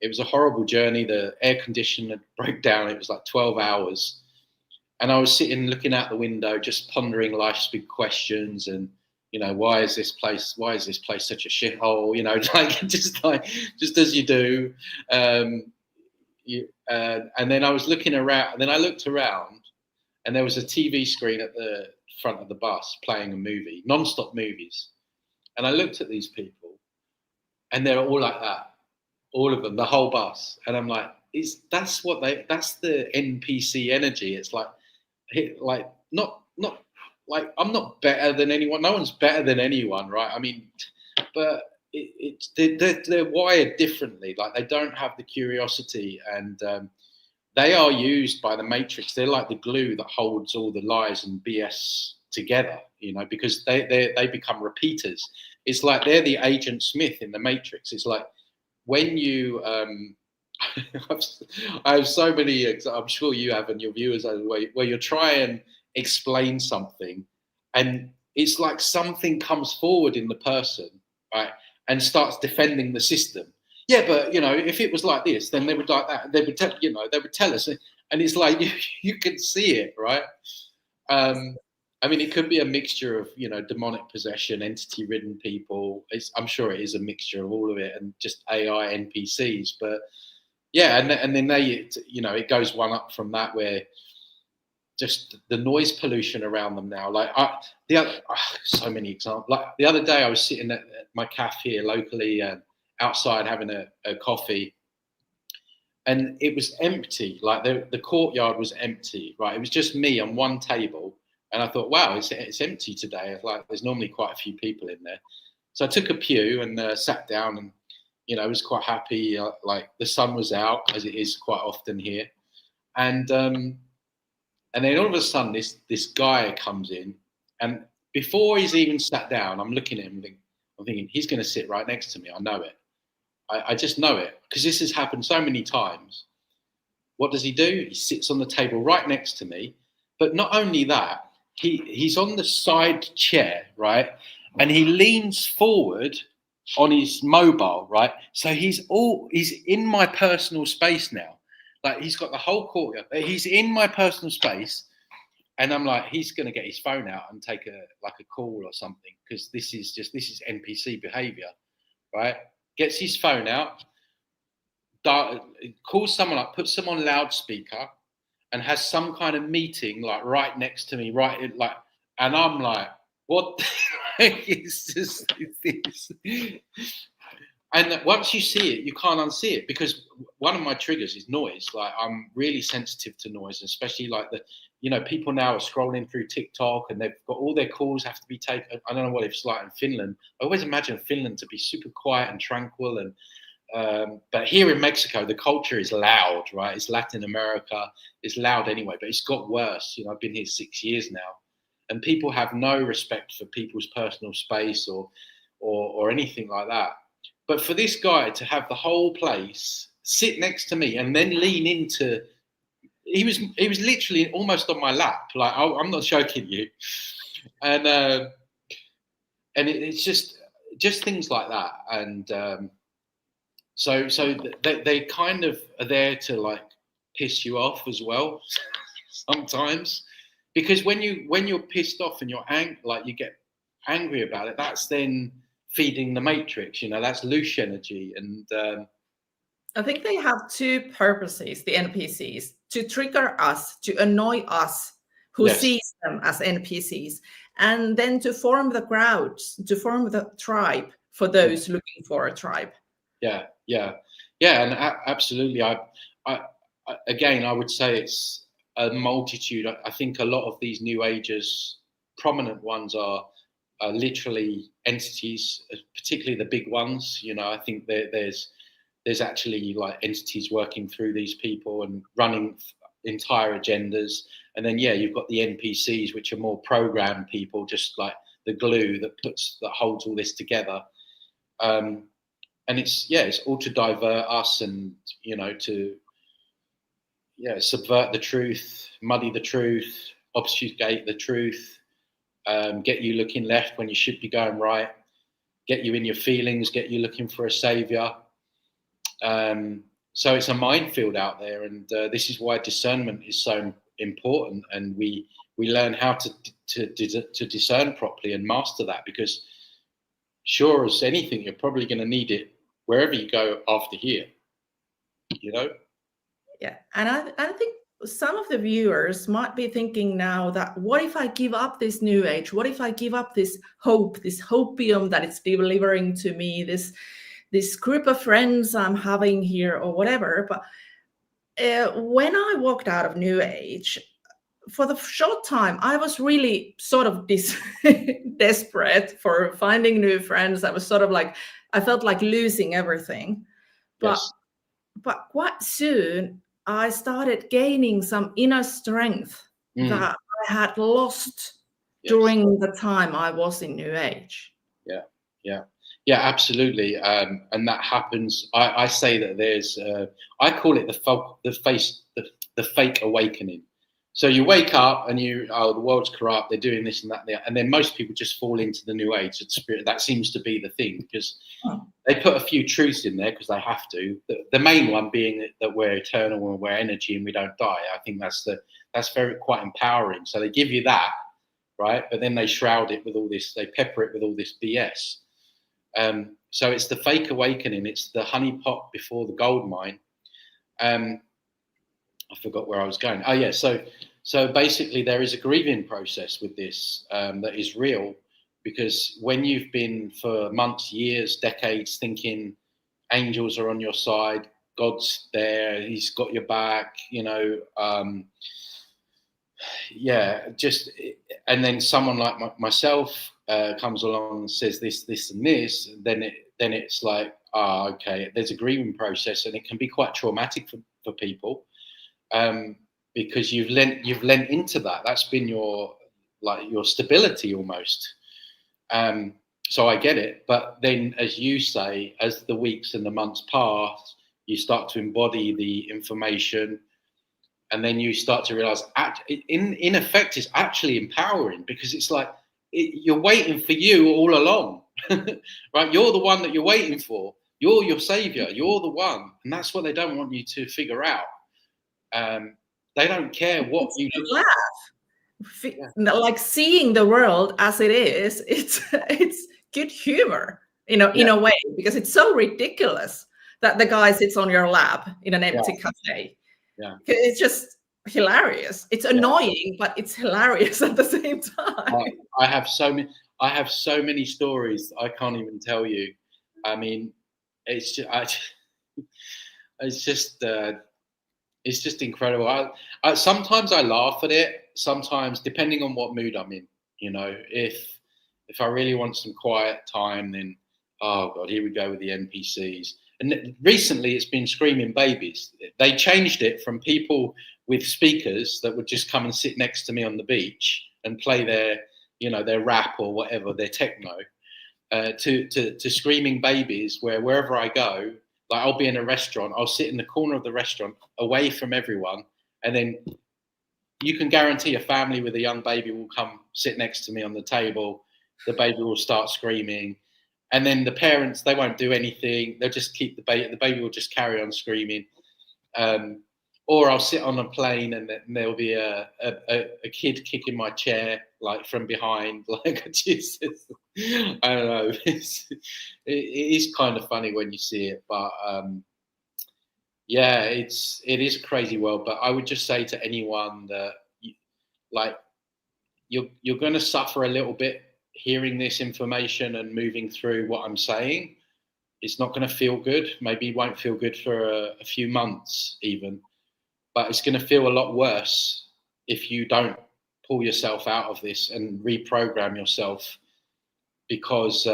It was a horrible journey. The air conditioner broke down. It was like 12 hours. And I was sitting looking out the window, just pondering life's big questions. And, why is this place such a shithole? Just as you do. And then I was looking around, and then I looked around, and there was a TV screen at the front of the bus playing a movie, non-stop movies. And I looked at these people, and they're all like that, all of them, the whole bus. And I'm like, that's the NPC energy. It's like not like I'm not better than anyone. No one's better than anyone, right? I mean, but they're wired differently. Like, they don't have the curiosity, and they are used by the Matrix. They're like the glue that holds all the lies and BS together, because they become repeaters. It's like they're the Agent Smith in the Matrix. It's like when you I have so many, I'm sure you have, and your viewers have, where you try and explain something, and it's like something comes forward in the person, right, and starts defending the system. Yeah, but if it was like this, then they would like that. They would tell, they would tell us, and it's like you can see it, right? I mean, it could be a mixture of demonic possession, entity-ridden people. I'm sure it is a mixture of all of it, and just AI NPCs. But yeah, and then it goes one up from that, where just the noise pollution around them now. Like so many examples. Like the other day, I was sitting at my cafe here locally, outside having a coffee, and it was empty. Like the courtyard was empty, right? It was just me on one table, and I thought, wow, it's empty today. Like, there's normally quite a few people in there. So I took a pew and sat down, and I was quite happy. Like, the sun was out, as it is quite often here, and then all of a sudden this guy comes in, and before he's even sat down, I'm looking at him and I'm thinking he's going to sit right next to me. I know it. I just know it, because this has happened so many times. What does he do? He sits on the table right next to me. But not only that, he's on the side chair, right? And he leans forward on his mobile, right? So he's in my personal space now. Like, he's got the whole courtyard. He's in my personal space. And I'm like, he's going to get his phone out and take a call or something, because this is NPC behavior, right? Gets his phone out, calls someone up, puts them on loudspeaker, and has some kind of meeting like right next to me, and I'm like, what the heck is this? And once you see it, you can't unsee it, because one of my triggers is noise. Like, I'm really sensitive to noise, especially like people now are scrolling through TikTok, and they've got all their calls have to be taken. I don't know what it's like in Finland. I always imagine Finland to be super quiet and tranquil, but here in Mexico, the culture is loud, right? It's Latin America. It's loud anyway, but it's got worse. I've been here 6 years now, and people have no respect for people's personal space or anything like that. But for this guy to have the whole place sit next to me and then lean into, he was literally almost on my lap. Like, I'm not joking you. And it's just things like that. And so they kind of are there to like piss you off as well sometimes, because when you're pissed off and you get angry about it, that's then feeding the Matrix. That's loose energy. And I think they have two purposes, the NPCs: to trigger us, to annoy us who Yes. sees them as NPCs, and then to form the crowds, to form the tribe for those looking for a tribe. Yeah, and absolutely. I again, I would say it's a multitude. I think a lot of these New Agers, prominent ones, are literally entities, particularly the big ones. I think there's actually like entities working through these people and running entire agendas. And then, you've got the NPCs, which are more programmed people, just like the glue that holds all this together. And it's all to divert us and, to subvert the truth, muddy the truth, obfuscate the truth, get you looking left when you should be going right, get you in your feelings, get you looking for a savior. So it's a minefield out there, and this is why discernment is so important, and we learn how to discern properly and master that, because sure as anything, you're probably going to need it wherever you go after here, Yeah, and I think some of the viewers might be thinking now that, what if I give up this new age? What if I give up this hope, this hopium that it's delivering to me, this group of friends I'm having here or whatever? But when I walked out of New Age, for the short time, I was really sort of desperate for finding new friends. I was sort of like, I felt like losing everything. Yes. But quite soon, I started gaining some inner strength that I had lost during the time I was in New Age. Yeah, absolutely. And that happens. I say that there's, I call it the fake awakening. So you wake up and the world's corrupt, they're doing this and that, and then most people just fall into the New Age. That seems to be the thing, because they put a few truths in there because they have to. The main one being that we're eternal and we're energy and we don't die. I think that's quite empowering. So they give you that, right? But then they shroud it with all this, they pepper it with all this BS. So it's the fake awakening. It's the honeypot before the gold mine. I forgot where I was going. Oh yeah, so basically there is a grieving process with this that is real, because when you've been for months, years, decades thinking angels are on your side, God's there, he's got your back, and then someone like myself comes along and says this and this, then it's like, okay, there's a grieving process, and it can be quite traumatic for people. Because you've lent into that. That's been your stability almost. So I get it. But then, as you say, as the weeks and the months pass, you start to embody the information, and then you start to realize, in effect, it's actually empowering, because it's like you're waiting for you all along, right? You're the one that you're waiting for. You're your savior. You're the one, and that's what they don't want you to figure out. They don't care what you laugh. Like seeing the world as it is, it's good humor, in a way, because it's so ridiculous that the guy sits on your lap in an empty cafe. Yeah, it's just hilarious. It's annoying, but it's hilarious at the same time. I have so many stories I can't even tell you. I mean, it's just incredible. Sometimes I laugh at it. Sometimes, depending on what mood I'm in, if I really want some quiet time, then oh god, here we go with the NPCs. And recently, it's been screaming babies. They changed it from people with speakers that would just come and sit next to me on the beach and play their rap or whatever, their techno, to screaming babies, wherever I go. Like, I'll be in a restaurant, I'll sit in the corner of the restaurant away from everyone, and then you can guarantee a family with a young baby will come sit next to me on the table. The baby will start screaming, and then the parents, they won't do anything. They'll just keep the baby will just carry on screaming. Or I'll sit on a plane and there'll be a kid kicking my chair, like from behind, like Jesus. I don't know. It is kind of funny when you see it, but it is a crazy world. But I would just say to anyone that you're going to suffer a little bit hearing this information and moving through what I'm saying. It's not going to feel good. Maybe it won't feel good for a few months even. But it's going to feel a lot worse if you don't pull yourself out of this and reprogram yourself, because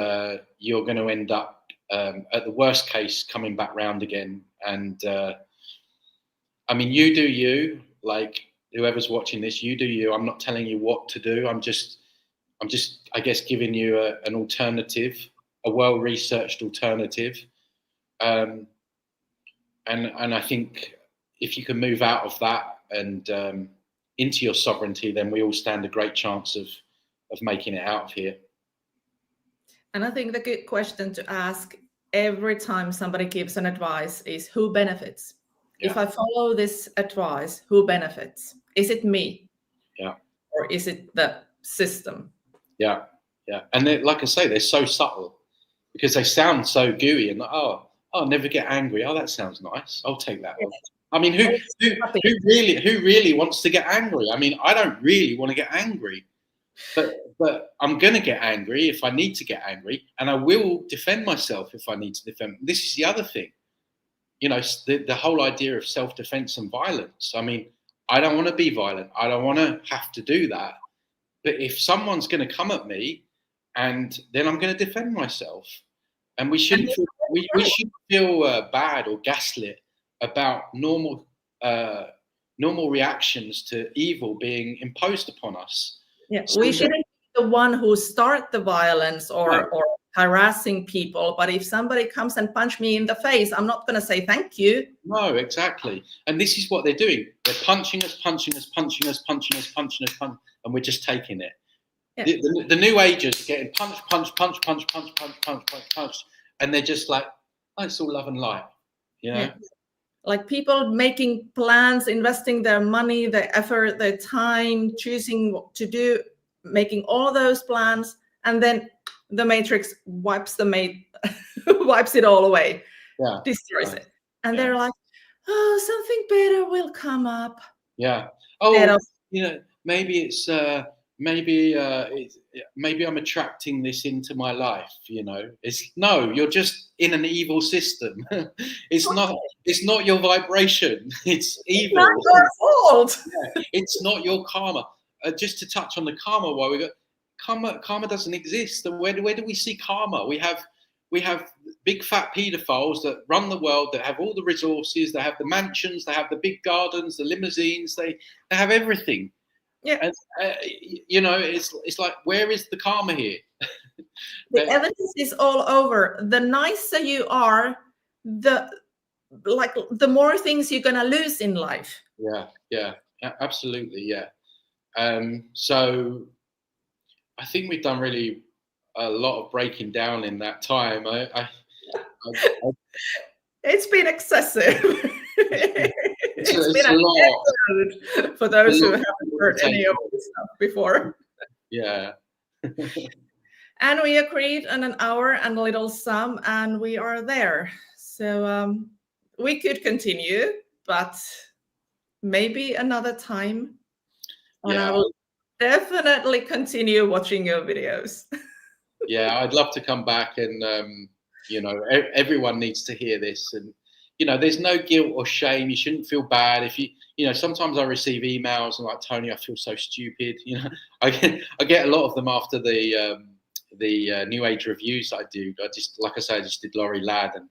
you're going to end up, at the worst case, coming back round again. And I mean, you do you. like whoever's watching this, you do you. I'm not telling you what to do. I'm just, I guess, giving you an alternative, a well-researched alternative. And I think if you can move out of that and into your sovereignty, then we all stand a great chance of making it out of here. And I think the good question to ask every time somebody gives an advice is, who benefits? Yeah. If I follow this advice, who benefits? Is it me? Yeah. Or is it the system? Yeah. Yeah. And like I say, they're so subtle because they sound so gooey and like, oh, never get angry. Oh, that sounds nice. I'll take that one. I mean, who really wants to get angry? I mean, I don't really want to get angry, but I'm going to get angry if I need to get angry, and I will defend myself if I need to defend. This is the other thing, you know, the whole idea of self-defense and violence. I mean, I don't want to be violent. I don't want to have to do that. But if someone's going to come at me, and then I'm going to defend myself, and we shouldn't feel bad or gaslit about normal reactions to evil being imposed upon us. Yeah, we shouldn't be the one who start the violence or harassing people. But if somebody comes and punch me in the face, I'm not going to say thank you. No, exactly. And this is what they're doing. They're punching us, and we're just taking it. Yeah. The new agers are getting punch, and they're just like, oh, it's all love and light, you know. Yeah. Like people making plans, investing their money, their effort, their time, choosing what to do, making all those plans, and then the Matrix wipes it all away, destroys it, and they're like, oh, something better will come up. Yeah. Oh, you know, maybe it's maybe I'm attracting this into my life, you know. No, you're just in an evil system. It's not your vibration. It's evil. It's not your fault. Yeah, it's not your karma. Just to touch on the karma, while we got karma doesn't exist. Where do we see karma? We have big fat pedophiles that run the world, that have all the resources, they have the mansions, they have the big gardens, the limousines, they have everything. Yeah, and you know, it's like, where is the karma here? The evidence is all over. The nicer you are, the more things you're gonna lose in life. Yeah, absolutely, yeah. So I think we've done really a lot of breaking down in that time. It's been excessive. It's been a lot for those who haven't heard any of this stuff before. Yeah. And we agreed on an hour and a little some, and we are there. So we could continue, but maybe another time. And I will definitely continue watching your videos. Yeah, I'd love to come back, and you know, everyone needs to hear this. And you know, there's no guilt or shame. You shouldn't feel bad if you know. Sometimes I receive emails and like, Tony, I feel so stupid. You know, I get a lot of them after the New Age reviews I do. I just did Laurie Ladd, and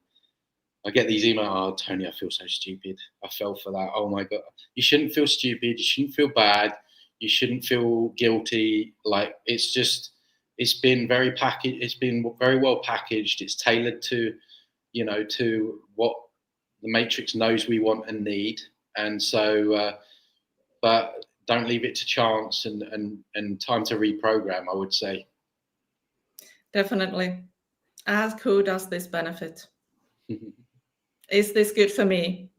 I get these emails. Oh, Tony, I feel so stupid. I fell for that. Oh my God, you shouldn't feel stupid. You shouldn't feel bad. You shouldn't feel guilty. Like, it's been very packaged. It's been very well packaged. It's tailored to, you know, to what the Matrix knows we want and need. And so, but don't leave it to chance and time to reprogram, I would say. Definitely. Ask, who does this benefit? Is this good for me?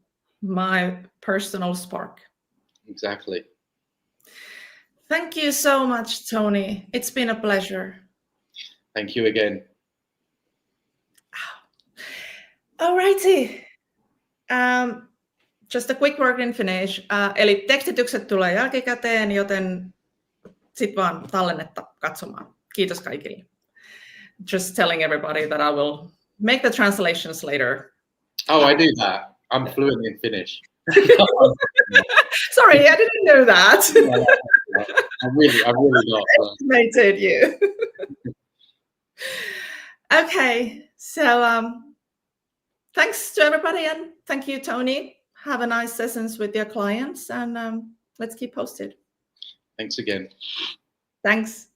My personal spark. Exactly. Thank you so much, Tony. It's been a pleasure. Thank you again. All righty. Just a quick word in Finnish. Eli tekstitykset tulee jälkikäteen, joten sit vaan tallennetta katsomaan. Kiitos kaikille. Just telling everybody that I will make the translations later. Oh, I do that. I'm fluent in Finnish. Sorry, I didn't know that. I really not. Estimated you. Okay, so thanks to everybody, and thank you, Tony. have a nice sessions with your clients, and let's keep posted. Thanks again. Thanks.